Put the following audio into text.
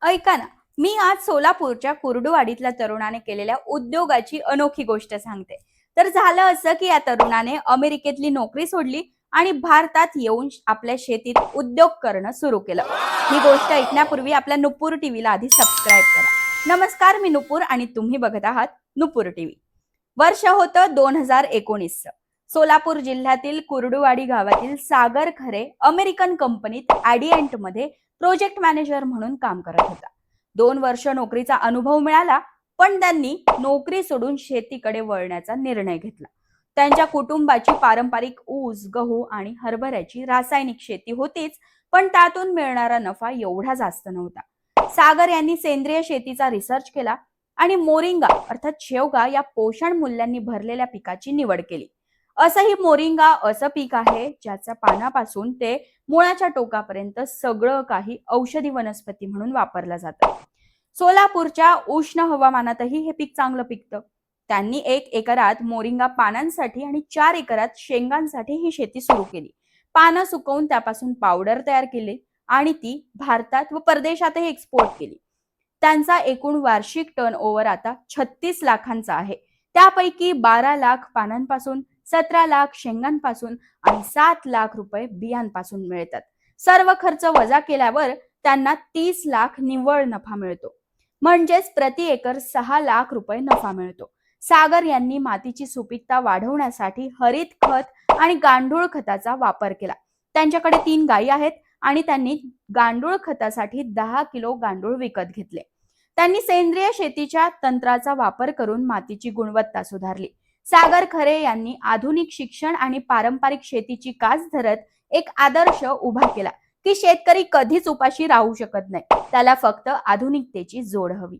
ऐका ना, मी आज सोलापूरच्या कुर्डुवाडीतल्या तरुणाने केलेल्या उद्योगाची अनोखी गोष्ट सांगते. तर झालं असं की या तरुणाने अमेरिकेतली नोकरी सोडली आणि भारतात येऊन आपल्या शेतीत उद्योग करणं सुरू केलं. ही गोष्ट ऐकण्यापूर्वी आपल्या नुपूर टीव्हीला आधी सबस्क्राईब करा. नमस्कार, मी नुपूर आणि तुम्ही बघत आहात नुपूर टीव्ही. वर्ष होतं 2019. सोलापूर जिल्ह्यातील कुर्डुवाडी गावातील सागर खरे अमेरिकन कंपनीत ॲडिएंट मध्ये प्रोजेक्ट मॅनेजर म्हणून काम करत होता. 2 वर्ष नोकरीचा अनुभव मिळाला, पण त्यांनी नोकरी सोडून शेतीकडे वळण्याचा निर्णय घेतला. त्यांच्या कुटुंबाची पारंपरिक ऊस, गहू आणि हरभऱ्याची रासायनिक शेती होतीच, पण त्यातून मिळणारा नफा एवढा जास्त नव्हता. सागर यांनी सेंद्रिय शेतीचा रिसर्च केला आणि मोरिंगा अर्थात शेवगा या पोषण मूल्यांनी भरलेल्या पिकाची निवड केली. असंही मोरिंगा असं पीक आहे ज्याच्या पानापासून ते मुळाच्या टोकापर्यंत सगळं काही औषधी वनस्पती म्हणून वापरलं जातं. सोलापूरच्या उष्ण हवामानातही हे पीक चांगलं पिकतं. त्यांनी 1 एकरात मोरिंगा पानांसाठी आणि 4 एकरात शेंगांसाठी ही शेती सुरू केली. पानं सुकवून त्यापासून पावडर तयार केली आणि ती भारतात व परदेशातही एक्सपोर्ट केली. त्यांचा एकूण वार्षिक टर्न ओव्हर आता 36 लाखांचा आहे. त्यापैकी 12 लाख पानांपासून, 17 लाख शेंगांपासून आणि 7 लाख रुपये बियांपासून मिळतात. सर्व खर्च वजा केल्यावर त्यांना 30 लाख निव्वळ नफा मिळतो. म्हणजेच प्रति एकर 6 लाख रुपये नफा मिळतो. सागर यांनी मातीची सुपीकता वाढवण्यासाठी हरित खत आणि गांडूळ खताचा वापर केला. त्यांच्याकडे 3 गायी आहेत आणि त्यांनी गांडूळ खतासाठी 10 किलो गांडूळ विकत घेतले. त्यांनी सेंद्रिय शेतीच्या तंत्राचा वापर करून मातीची गुणवत्ता सुधारली. सागर खरे यांनी आधुनिक शिक्षण आणि पारंपरिक शेतीची कास धरत एक आदर्श उभा केला की शेतकरी कधीच उपाशी राहू शकत नाही, त्याला फक्त आधुनिकतेची जोड हवी.